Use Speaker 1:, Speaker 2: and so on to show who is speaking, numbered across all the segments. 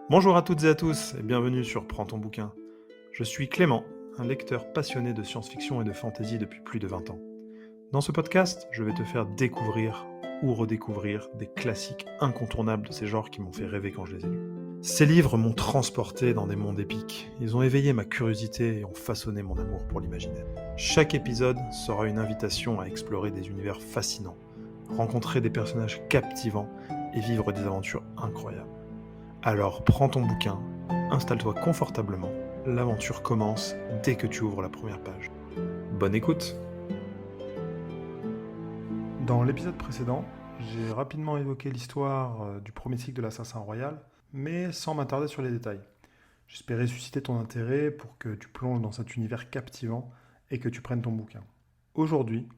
Speaker 1: Bonjour à toutes et à tous et bienvenue sur Prends ton bouquin. Je suis Clément, un lecteur passionné de science-fiction et de fantasy depuis plus de 20 ans. Dans ce podcast, je vais te faire découvrir ou redécouvrir des classiques incontournables de ces genres qui m'ont fait rêver quand je les ai lus. Ces livres m'ont transporté dans des mondes épiques, ils ont éveillé ma curiosité et ont façonné mon amour pour l'imaginaire. Chaque épisode sera une invitation à explorer des univers fascinants, rencontrer des personnages captivants et vivre des aventures incroyables. Alors prends ton bouquin, installe-toi confortablement, l'aventure commence dès que tu ouvres la première page. Bonne écoute! Dans l'épisode précédent, j'ai rapidement évoqué l'histoire du premier cycle de l'Assassin Royal, mais sans m'attarder sur les détails. J'espérais susciter ton intérêt pour que tu plonges dans cet univers captivant et que tu prennes ton bouquin. Aujourd'hui,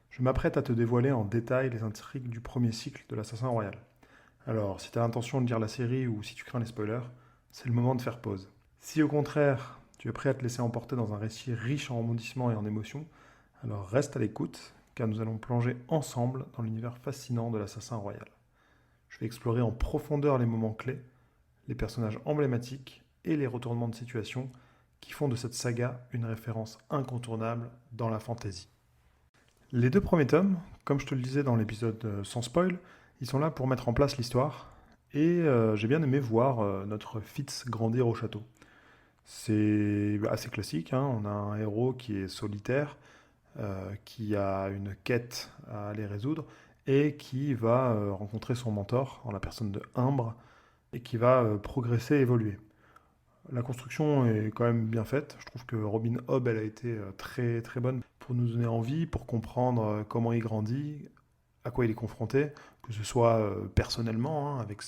Speaker 1: je m'apprête à te dévoiler en détail les intrigues du premier cycle de l'Assassin Royal. Alors, si tu as l'intention de lire la série ou si tu crains les spoilers, c'est le moment de faire pause. Si au contraire, tu es prêt à te laisser emporter dans un récit riche en rebondissements et en émotions, alors reste à l'écoute, car nous allons plonger ensemble dans l'univers fascinant de l'Assassin Royal. Je vais explorer en profondeur les moments clés, les personnages emblématiques et les retournements de situation qui font de cette saga une référence incontournable dans la fantasy. Les deux premiers tomes, comme je te le disais dans l'épisode sans spoil, ils sont là pour mettre en place l'histoire, et j'ai bien aimé voir notre Fitz grandir au château. C'est assez classique, hein. On a un héros qui est solitaire, qui a une quête à aller résoudre, et qui va rencontrer son mentor, en la personne de Humbre, et qui va progresser, évoluer. La construction est quand même bien faite. Je trouve que Robin Hobb, elle a été très très bonne pour nous donner envie, pour comprendre comment il grandit, à quoi il est confronté, que ce soit personnellement, hein, avec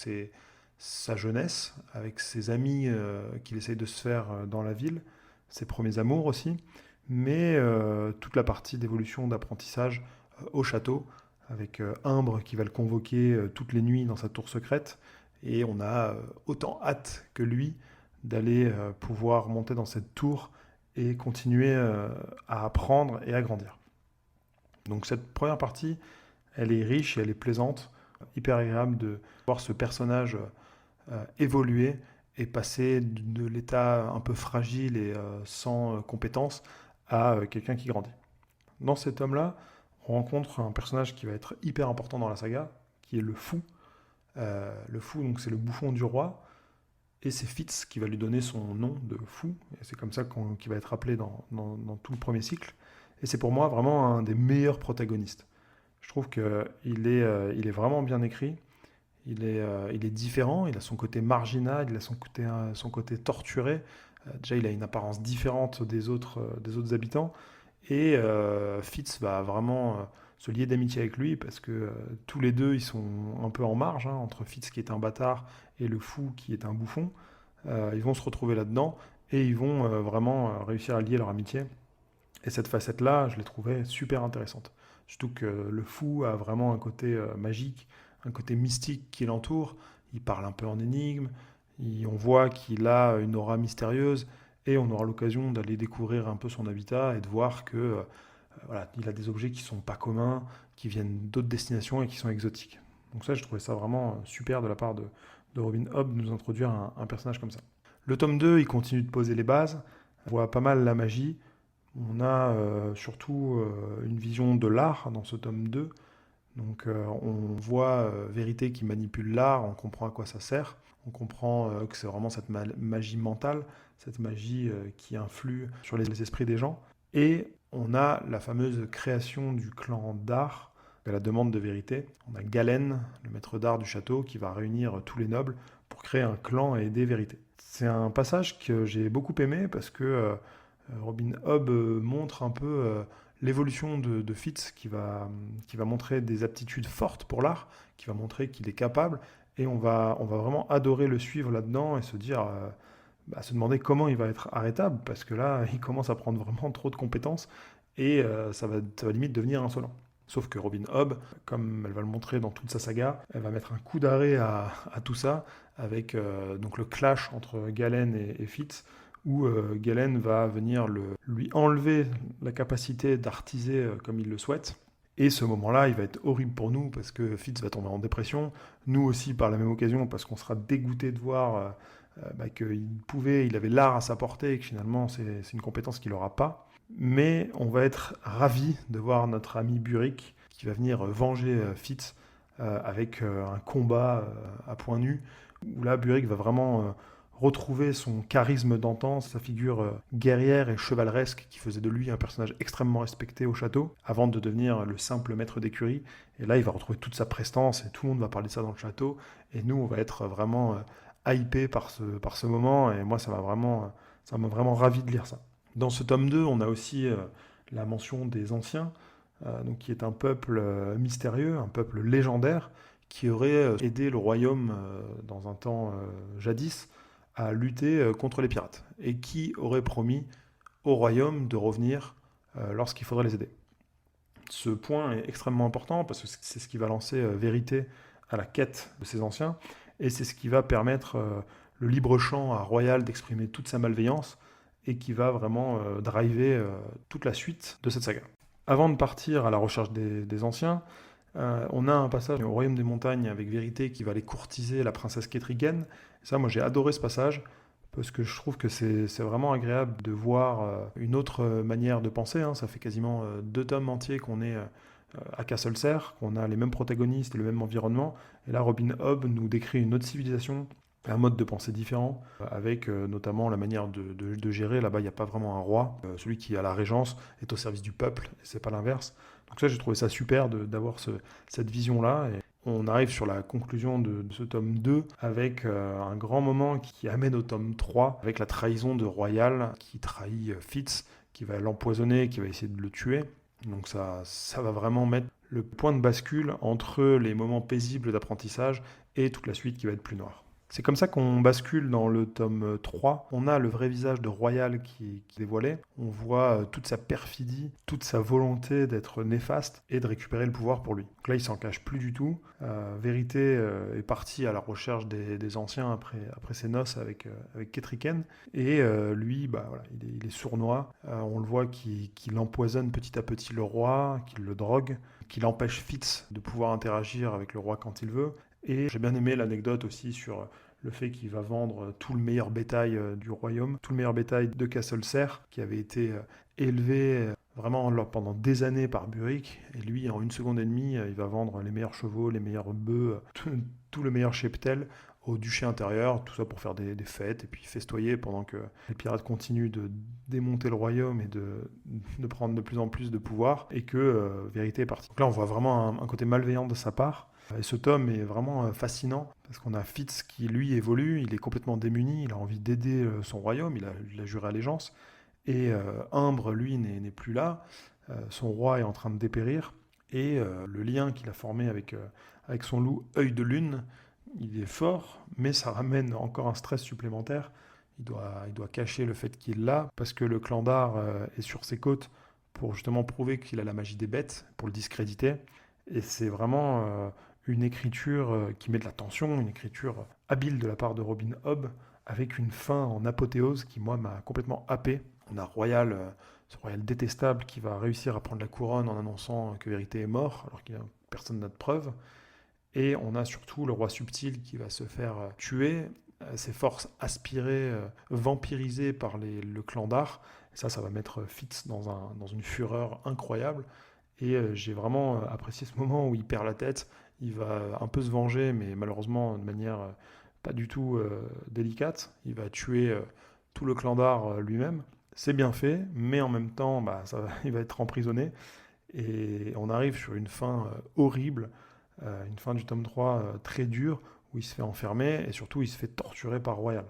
Speaker 1: sa jeunesse, avec ses amis qu'il essaye de se faire dans la ville, ses premiers amours aussi, mais toute la partie d'évolution, d'apprentissage au château, avec Humbre qui va le convoquer toutes les nuits dans sa tour secrète, et on a autant hâte que lui d'aller pouvoir monter dans cette tour et continuer à apprendre et à grandir. Donc cette première partie, elle est riche et elle est plaisante, hyper agréable de voir ce personnage évoluer et passer de l'état un peu fragile et sans compétences à quelqu'un qui grandit. Dans cet homme-là, on rencontre un personnage qui va être hyper important dans la saga, qui est le fou. Le fou, donc c'est le bouffon du roi, et c'est Fitz qui va lui donner son nom de fou, et c'est comme ça qu'il va être appelé dans tout le premier cycle. Et c'est pour moi vraiment un des meilleurs protagonistes. Je trouve qu'il est vraiment bien écrit, il est différent, il a son côté marginal, il a son côté torturé. Déjà, il a une apparence différente des autres habitants, et Fitz va vraiment se lier d'amitié avec lui, parce que tous les deux, ils sont un peu en marge, hein, entre Fitz qui est un bâtard et le fou qui est un bouffon. Ils vont se retrouver là-dedans, et ils vont vraiment réussir à lier leur amitié. Et cette facette-là, je l'ai trouvée super intéressante. Surtout que le fou a vraiment un côté magique, un côté mystique qui l'entoure. Il parle un peu en énigme, on voit qu'il a une aura mystérieuse, et on aura l'occasion d'aller découvrir un peu son habitat et de voir que voilà, il a des objets qui sont pas communs, qui viennent d'autres destinations et qui sont exotiques. Donc ça, je trouvais ça vraiment super de la part de Robin Hobb de nous introduire un personnage comme ça. Le tome 2, il continue de poser les bases. On voit pas mal la magie. On a surtout une vision de l'art dans ce tome 2. Donc on voit Vérité qui manipule l'art, on comprend à quoi ça sert. On comprend que c'est vraiment cette magie mentale, cette magie qui influe sur les esprits des gens. Et on a la fameuse création du clan d'art à la demande de Vérité. On a Galen, le maître d'art du château, qui va réunir tous les nobles pour créer un clan et aider Vérité. C'est un passage que j'ai beaucoup aimé parce que Robin Hobb montre un peu l'évolution de Fitz qui va montrer des aptitudes fortes pour l'art, qui va montrer qu'il est capable, et on va vraiment adorer le suivre là-dedans et se dire, se demander comment il va être arrêtable, parce que là, il commence à prendre vraiment trop de compétences, et ça va limite devenir insolent. Sauf que Robin Hobb, comme elle va le montrer dans toute sa saga, elle va mettre un coup d'arrêt à tout ça, avec donc le clash entre Galen et Fitz, où Galen va venir lui enlever la capacité d'artiser comme il le souhaite, Et ce moment-là, il va être horrible pour nous parce que Fitz va tomber en dépression. Nous aussi, par la même occasion, parce qu'on sera dégoûté de voir qu'il avait l'art à sa portée et que finalement, c'est une compétence qu'il n'aura pas. Mais on va être ravis de voir notre ami Burick qui va venir venger Fitz avec un combat à point nu, où là, Burick va vraiment retrouver son charisme d'antan, sa figure guerrière et chevaleresque qui faisait de lui un personnage extrêmement respecté au château, avant de devenir le simple maître d'écurie. Et là, il va retrouver toute sa prestance et tout le monde va parler de ça dans le château. Et nous, on va être vraiment hypé par ce moment. Et moi, ça m'a vraiment ravi de lire ça. Dans ce tome 2, on a aussi la mention des Anciens, donc qui est un peuple mystérieux, un peuple légendaire, qui aurait aidé le royaume dans un temps jadis à lutter contre les pirates, et qui aurait promis au royaume de revenir lorsqu'il faudrait les aider. Ce point est extrêmement important parce que c'est ce qui va lancer Vérité à la quête de ces anciens, et c'est ce qui va permettre le libre champ à Royal d'exprimer toute sa malveillance, et qui va vraiment driver toute la suite de cette saga. Avant de partir à la recherche des anciens, on a un passage au Royaume des Montagnes avec Vérité qui va aller courtiser la princesse Ketrigan. Ça, moi, j'ai adoré ce passage parce que je trouve que c'est vraiment agréable de voir une autre manière de penser. Hein. Ça fait quasiment 2 tomes entiers qu'on est à Castlesere, qu'on a les mêmes protagonistes et le même environnement. Et là, Robin Hobb nous décrit une autre civilisation, un mode de pensée différent, avec notamment la manière de gérer. Là-bas, il n'y a pas vraiment un roi. Celui qui a la régence est au service du peuple, et c'est pas l'inverse. Donc ça, j'ai trouvé ça super d'avoir cette vision-là. Et on arrive sur la conclusion de ce tome 2 avec un grand moment qui amène au tome 3, avec la trahison de Royal, qui trahit Fitz, qui va l'empoisonner, qui va essayer de le tuer. Donc ça va vraiment mettre le point de bascule entre les moments paisibles d'apprentissage et toute la suite qui va être plus noire. C'est comme ça qu'on bascule dans le tome 3. On a le vrai visage de Royal qui est dévoilé. On voit toute sa perfidie, toute sa volonté d'être néfaste et de récupérer le pouvoir pour lui. Donc là, il s'en cache plus du tout. Vérité est parti à la recherche des anciens après ses noces avec Ketriken. Et lui, voilà, il est sournois. On le voit qu'il empoisonne petit à petit le roi, qu'il le drogue, qu'il empêche Fitz de pouvoir interagir avec le roi quand il veut. Et j'ai bien aimé l'anecdote aussi sur le fait qu'il va vendre tout le meilleur bétail du royaume, tout le meilleur bétail de Castlesere, qui avait été élevé vraiment pendant des années par Burick. Et lui, en 1 seconde et demie, il va vendre les meilleurs chevaux, les meilleurs bœufs, tout le meilleur cheptel au duché intérieur, tout ça pour faire des fêtes et puis festoyer pendant que les pirates continuent de démonter le royaume et de prendre de plus en plus de pouvoir, et que Vérité est partie. Donc là, on voit vraiment un côté malveillant de sa part. Et ce tome est vraiment fascinant parce qu'on a Fitz qui, lui, évolue, il est complètement démuni, il a envie d'aider son royaume, il a juré allégeance. Et Humbre, lui, n'est plus là, son roi est en train de dépérir, et le lien qu'il a formé avec son loup Œil de Lune, il est fort, mais ça ramène encore un stress supplémentaire. Il doit cacher le fait qu'il l'a, parce que le Clandar est sur ses côtes pour justement prouver qu'il a la magie des bêtes, pour le discréditer. Et c'est vraiment une écriture qui met de la tension, une écriture habile de la part de Robin Hobb, avec une fin en apothéose qui, moi, m'a complètement happé. On a Royal, ce Royal détestable qui va réussir à prendre la couronne en annonçant que Vérité est mort, alors qu'il n'y a personne n'a de preuve. Et on a surtout le roi subtil qui va se faire tuer, ses forces aspirées, vampirisées par le Clandar. Et ça va mettre Fitz dans une fureur incroyable. Et j'ai vraiment apprécié ce moment où il perd la tête. Il va un peu se venger, mais malheureusement de manière pas du tout délicate. Il va tuer tout le Clandar lui-même. C'est bien fait, mais en même temps, il va être emprisonné. Et on arrive sur une fin horrible, une fin du tome 3 très dure, où il se fait enfermer et surtout il se fait torturer par Royal.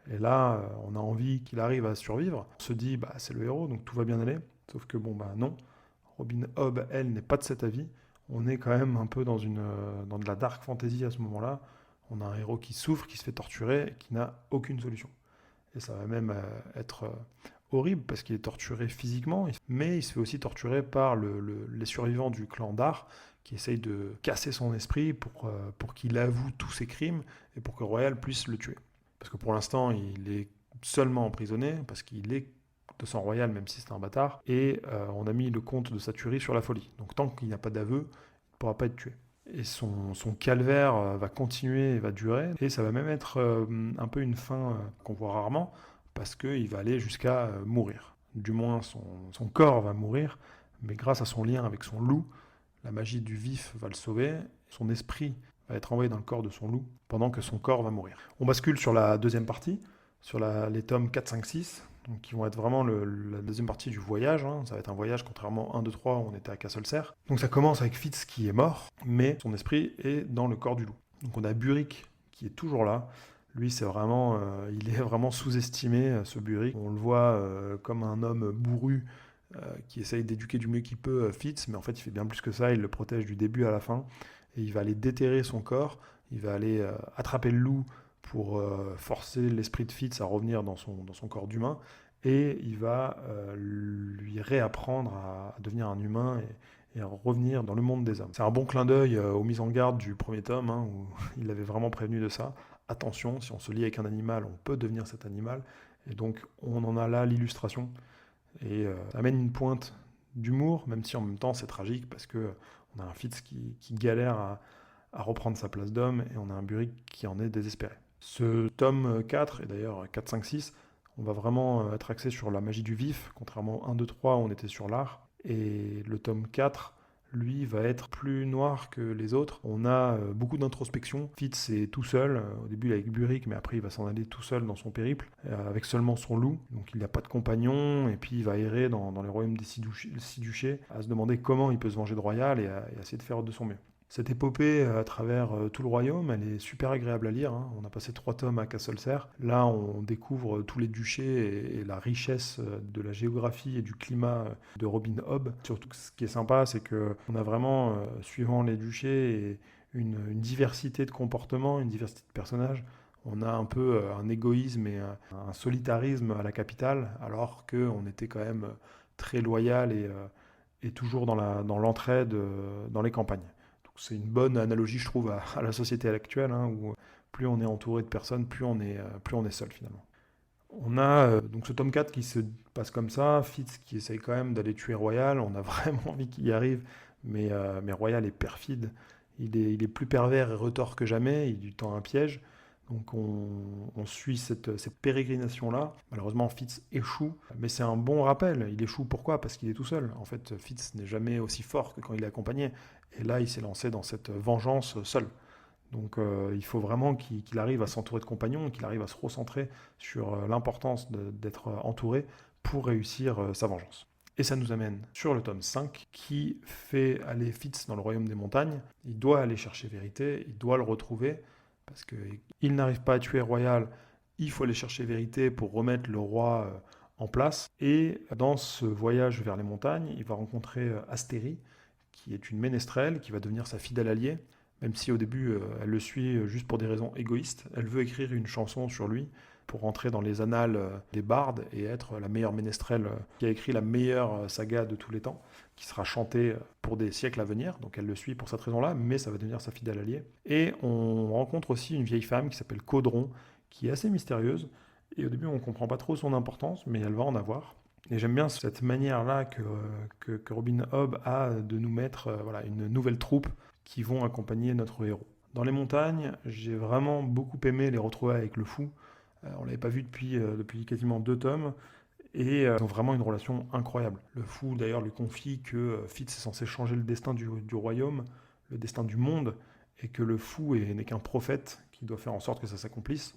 Speaker 1: Et là, on a envie qu'il arrive à survivre. On se dit, c'est le héros, donc tout va bien aller. Sauf que non. Robin Hobb, elle, n'est pas de cet avis. On est quand même un peu dans de la dark fantasy à ce moment-là. On a un héros qui souffre, qui se fait torturer et qui n'a aucune solution. Et ça va même être horrible parce qu'il est torturé physiquement, mais il se fait aussi torturer par les survivants du clan d'Ar qui essayent de casser son esprit pour qu'il avoue tous ses crimes et pour que Royal puisse le tuer. Parce que pour l'instant, il est seulement emprisonné parce qu'il est de sang royal, même si c'est un bâtard, et on a mis le comte de sa tuerie sur la folie. Donc tant qu'il n'y a pas d'aveu, il ne pourra pas être tué. Et son calvaire va continuer et va durer, et ça va même être un peu une fin qu'on voit rarement, parce qu'il va aller jusqu'à mourir. Du moins, son corps va mourir, mais grâce à son lien avec son loup, la magie du vif va le sauver, son esprit va être envoyé dans le corps de son loup, pendant que son corps va mourir. On bascule sur la deuxième partie, sur les tomes 4, 5, 6, donc qui vont être vraiment la deuxième partie du voyage. Ça va être un voyage, contrairement à 1, 2, 3, où on était à Castlesert. Donc ça commence avec Fitz qui est mort, mais son esprit est dans le corps du loup. Donc on a Burrick qui est toujours là. Lui, c'est vraiment, il est vraiment sous-estimé, ce Burrick. On le voit comme un homme bourru qui essaye d'éduquer du mieux qu'il peut Fitz, mais en fait, il fait bien plus que ça. Il le protège du début à la fin. Et il va aller déterrer son corps. Il va aller attraper le loup pour forcer l'esprit de Fitz à revenir dans son corps d'humain. Et il va lui réapprendre à devenir un humain et à revenir dans le monde des hommes. C'est un bon clin d'œil aux mises en garde du premier tome, où il avait vraiment prévenu de ça. Attention, si on se lie avec un animal, on peut devenir cet animal. Et donc, on en a là l'illustration. Et ça amène une pointe d'humour, même si en même temps c'est tragique, parce qu'on a un Fitz qui galère à reprendre sa place d'homme, et on a un Burrick qui en est désespéré. Ce tome 4, et d'ailleurs 4, 5, 6, on va vraiment être axé sur la magie du vif, contrairement au 1, 2, 3, où on était sur l'art. Et le tome 4, lui, va être plus noir que les autres. On a beaucoup d'introspection. Fitz est tout seul. Au début, il est avec Burrick, mais après, il va s'en aller tout seul dans son périple, avec seulement son loup. Donc, il n'a pas de compagnon, et puis il va errer dans les royaumes des six duchés, à se demander comment il peut se venger de Royal et à essayer de faire de son mieux. Cette épopée à travers tout le royaume, elle est super agréable à lire. On a passé 3 tomes à Castlesert. Là, on découvre tous les duchés et la richesse de la géographie et du climat de Robin Hobb. Surtout, ce qui est sympa, c'est qu'on a vraiment, suivant les duchés, une diversité de comportements, une diversité de personnages. On a un peu un égoïsme et un solitarisme à la capitale, alors qu'on était quand même très loyal et toujours dans l'entraide dans les campagnes. C'est une bonne analogie, je trouve, à la société actuelle, où plus on est entouré de personnes, plus on est seul finalement. On a donc ce tome 4 qui se passe comme ça, Fitz qui essaye quand même d'aller tuer Royal, on a vraiment envie qu'il y arrive, mais Royal est perfide, il est plus pervers et retors que jamais, il lui tend un piège. Donc on suit cette pérégrination-là. Malheureusement, Fitz échoue, mais c'est un bon rappel. Il échoue pourquoi? Parce qu'il est tout seul. En fait, Fitz n'est jamais aussi fort que quand il est accompagné. Et là, il s'est lancé dans cette vengeance seul. Donc il faut vraiment qu'il arrive à s'entourer de compagnons, qu'il arrive à se recentrer sur l'importance d'être entouré pour réussir sa vengeance. Et ça nous amène sur le tome 5 qui fait aller Fitz dans le royaume des montagnes. Il doit aller chercher Vérité, il doit le retrouver, parce qu'il n'arrive pas à tuer Royal, il faut aller chercher Vérité pour remettre le roi en place. Et dans ce voyage vers les montagnes, il va rencontrer Astérie, qui est une ménestrelle, qui va devenir sa fidèle alliée, même si au début elle le suit juste pour des raisons égoïstes. Elle veut écrire une chanson sur lui pour rentrer dans les annales des bardes et être la meilleure ménestrelle qui a écrit la meilleure saga de tous les temps, qui sera chantée pour des siècles à venir. Donc elle le suit pour cette raison-là, mais ça va devenir sa fidèle alliée. Et on rencontre aussi une vieille femme qui s'appelle Caudron, qui est assez mystérieuse. Et au début, on ne comprend pas trop son importance, mais elle va en avoir. Et j'aime bien cette manière-là que Robin Hobb a de nous mettre une nouvelle troupe qui vont accompagner notre héros. Dans les montagnes, j'ai vraiment beaucoup aimé les retrouver avec le fou. On ne l'avait pas vu depuis quasiment 2 tomes. Et ils ont vraiment une relation incroyable. Le fou, d'ailleurs, lui confie que Fitz est censé changer le destin du royaume, le destin du monde, et que le fou n'est qu'un prophète qui doit faire en sorte que ça s'accomplisse.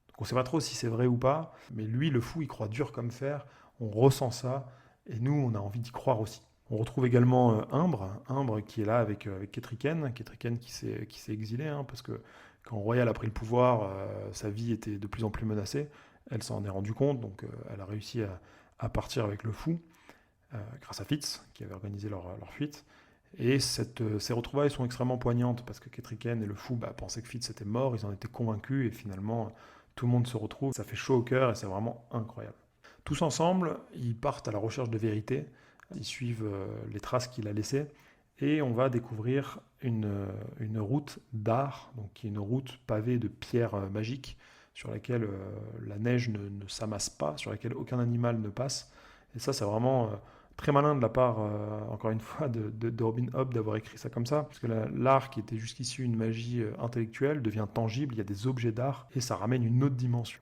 Speaker 1: Donc on ne sait pas trop si c'est vrai ou pas, mais lui, le fou, il croit dur comme fer, on ressent ça, et nous, on a envie d'y croire aussi. On retrouve également Imbre qui est là avec Ketriken qui s'est exilé, parce que quand Royal a pris le pouvoir, sa vie était de plus en plus menacée. Elle s'en est rendue compte, donc elle a réussi à partir avec le fou, grâce à Fitz, qui avait organisé leur fuite. Et ces retrouvailles sont extrêmement poignantes, parce que Ketriken et le fou pensaient que Fitz était mort, ils en étaient convaincus, et finalement, tout le monde se retrouve. Ça fait chaud au cœur, et c'est vraiment incroyable. Tous ensemble, ils partent à la recherche de vérité, ils suivent les traces qu'il a laissées, et on va découvrir une route d'art, donc qui est une route pavée de pierres magiques, sur laquelle la neige ne s'amasse pas, sur laquelle aucun animal ne passe. Et ça, c'est vraiment très malin de la part, encore une fois, de Robin Hobb d'avoir écrit ça comme ça, parce que l'art qui était jusqu'ici une magie intellectuelle devient tangible, il y a des objets d'art, et ça ramène une autre dimension.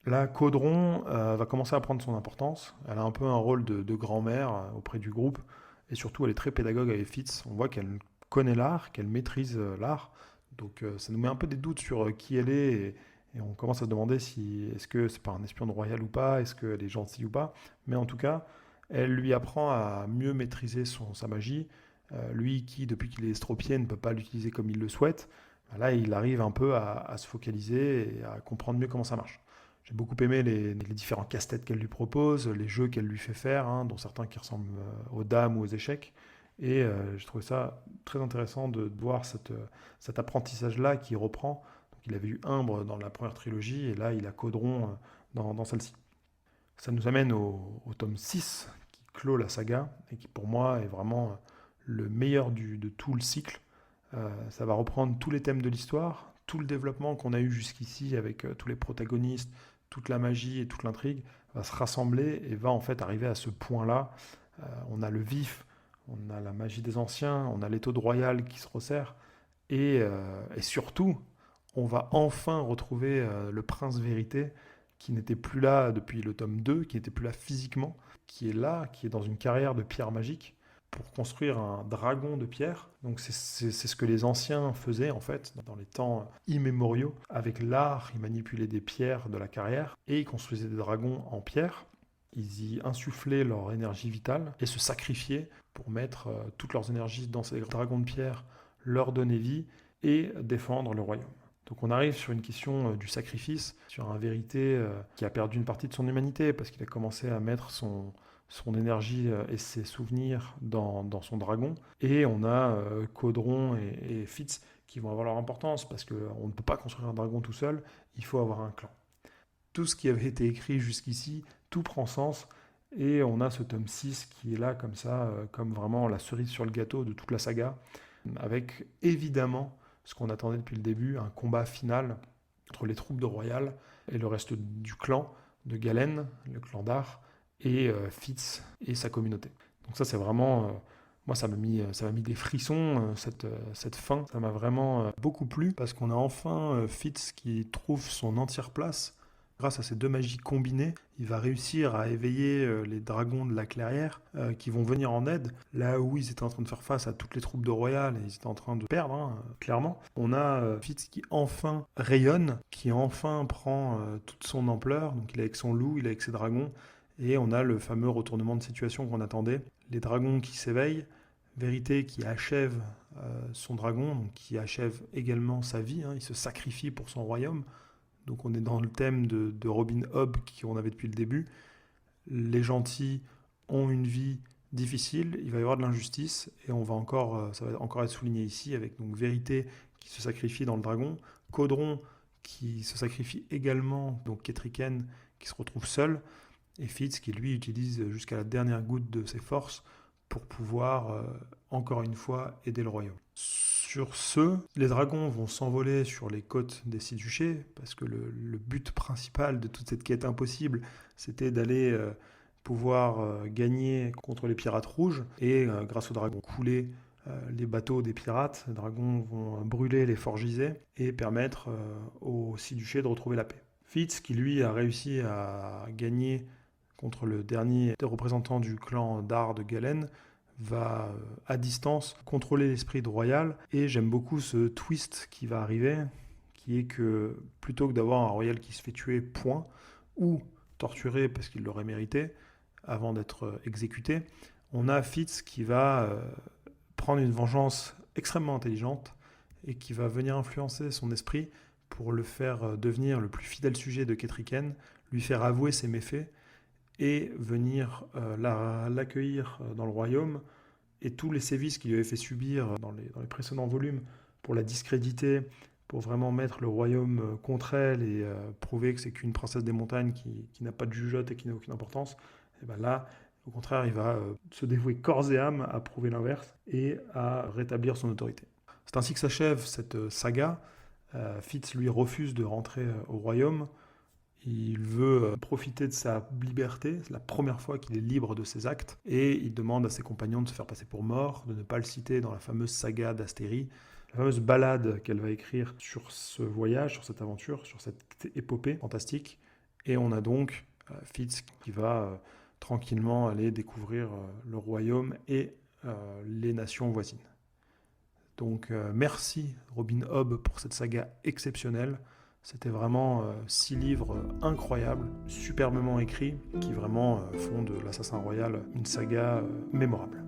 Speaker 1: Là, Caudron va commencer à prendre son importance. Elle a un peu un rôle de grand-mère auprès du groupe. Et surtout, elle est très pédagogue avec Fitz. On voit qu'elle connaît l'art, qu'elle maîtrise l'art. Donc ça nous met un peu des doutes sur qui elle est. Et on commence à se demander si est-ce que c'est pas un espion royal ou pas, est-ce qu'elle est gentille ou pas. Mais en tout cas, elle lui apprend à mieux maîtriser sa magie. Lui qui, depuis qu'il est estropié, ne peut pas l'utiliser comme il le souhaite. Là, il arrive un peu à se focaliser et à comprendre mieux comment ça marche. J'ai beaucoup aimé les différents casse-têtes qu'elle lui propose, les jeux qu'elle lui fait faire, hein, dont certains qui ressemblent aux dames ou aux échecs. Et je trouvais ça très intéressant de voir cet apprentissage-là qui reprend. Donc, il avait eu Imbre dans la première trilogie, et là, il a Caudron dans celle-ci. Ça nous amène au tome 6, qui clôt la saga, et qui pour moi est vraiment le meilleur de tout le cycle. Ça va reprendre tous les thèmes de l'histoire, tout le développement qu'on a eu jusqu'ici avec tous les protagonistes, toute la magie et toute l'intrigue va se rassembler et va en fait arriver à ce point-là. On a le vif, on a la magie des anciens, on a l'étau royal qui se resserre et surtout, on va enfin retrouver le prince vérité qui n'était plus là depuis le tome 2, qui n'était plus là physiquement, qui est là, qui est dans une carrière de pierre magique pour construire un dragon de pierre. Donc c'est ce que les anciens faisaient en fait dans les temps immémoriaux. Avec l'art, ils manipulaient des pierres de la carrière et ils construisaient des dragons en pierre. Ils y insufflaient leur énergie vitale et se sacrifiaient pour mettre toutes leurs énergies dans ces dragons de pierre, leur donner vie et défendre le royaume. Donc on arrive sur une question du sacrifice, sur un vérité qui a perdu une partie de son humanité parce qu'il a commencé à mettre son énergie et ses souvenirs dans son dragon. Et on a Caudron et Fitz qui vont avoir leur importance parce qu'on ne peut pas construire un dragon tout seul, il faut avoir un clan. Tout ce qui avait été écrit jusqu'ici, tout prend sens. Et on a ce tome 6 qui est là comme ça, comme vraiment la cerise sur le gâteau de toute la saga, avec évidemment ce qu'on attendait depuis le début, un combat final entre les troupes de Royal et le reste du clan de Galen, le clan d'Ar, et Fitz et sa communauté. Donc ça c'est vraiment, moi ça m'a mis des frissons, cette fin, ça m'a vraiment beaucoup plu, parce qu'on a enfin Fitz qui trouve son entière place. Grâce à ces deux magies combinées, il va réussir à éveiller les dragons de la clairière qui vont venir en aide, là où ils étaient en train de faire face à toutes les troupes de Royal et ils étaient en train de perdre, hein, clairement. On a Fitz qui enfin rayonne, qui enfin prend toute son ampleur, donc il est avec son loup, il est avec ses dragons, et on a le fameux retournement de situation qu'on attendait. Les dragons qui s'éveillent, Vérité qui achève son dragon, donc qui achève également sa vie, hein, il se sacrifie pour son royaume. Donc on est dans le thème de Robin Hobb qu'on avait depuis le début. Les gentils ont une vie difficile, il va y avoir de l'injustice, et ça va encore être souligné ici, avec donc Vérité qui se sacrifie dans le dragon, Caudron qui se sacrifie également, donc Ketriken qui se retrouve seul, et Fitz qui lui utilise jusqu'à la dernière goutte de ses forces pour pouvoir encore une fois aider le royaume. Sur ce, les dragons vont s'envoler sur les côtes des six duchés, parce que le but principal de toute cette quête impossible, c'était d'aller pouvoir gagner contre les pirates rouges, et grâce aux dragons couler les bateaux des pirates, les dragons vont brûler les forgisés et permettre aux six duchés de retrouver la paix. Fitz, qui lui a réussi à gagner contre le dernier des représentants du clan d'Ar de Galen, va à distance contrôler l'esprit de Royal, et j'aime beaucoup ce twist qui va arriver, qui est que plutôt que d'avoir un Royal qui se fait tuer point, ou torturé parce qu'il l'aurait mérité avant d'être exécuté, on a Fitz qui va prendre une vengeance extrêmement intelligente et qui va venir influencer son esprit pour le faire devenir le plus fidèle sujet de Ketriken, lui faire avouer ses méfaits et venir l'accueillir dans le royaume, et tous les sévices qu'il lui avait fait subir dans les précédents volumes pour la discréditer, pour vraiment mettre le royaume contre elle et prouver que c'est qu'une princesse des montagnes qui n'a pas de jugeote et qui n'a aucune importance, et ben là, au contraire, il va se dévouer corps et âme à prouver l'inverse et à rétablir son autorité. C'est ainsi que s'achève cette saga Fitz, lui, refuse de rentrer au royaume. Il veut profiter de sa liberté, c'est la première fois qu'il est libre de ses actes, et il demande à ses compagnons de se faire passer pour mort, de ne pas le citer dans la fameuse saga d'Astérie, la fameuse ballade qu'elle va écrire sur ce voyage, sur cette aventure, sur cette épopée fantastique. Et on a donc Fitz qui va tranquillement aller découvrir le royaume et les nations voisines. Donc merci Robin Hobb pour cette saga exceptionnelle. C'était vraiment 6 livres incroyables, superbement écrits, qui vraiment font de l'Assassin Royal une saga mémorable.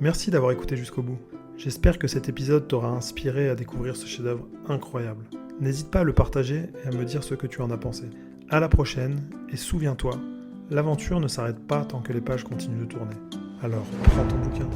Speaker 1: Merci d'avoir écouté jusqu'au bout. J'espère que cet épisode t'aura inspiré à découvrir ce chef-d'œuvre incroyable. N'hésite pas à le partager et à me dire ce que tu en as pensé. À la prochaine, et souviens-toi, l'aventure ne s'arrête pas tant que les pages continuent de tourner. Alors, prends ton bouquin.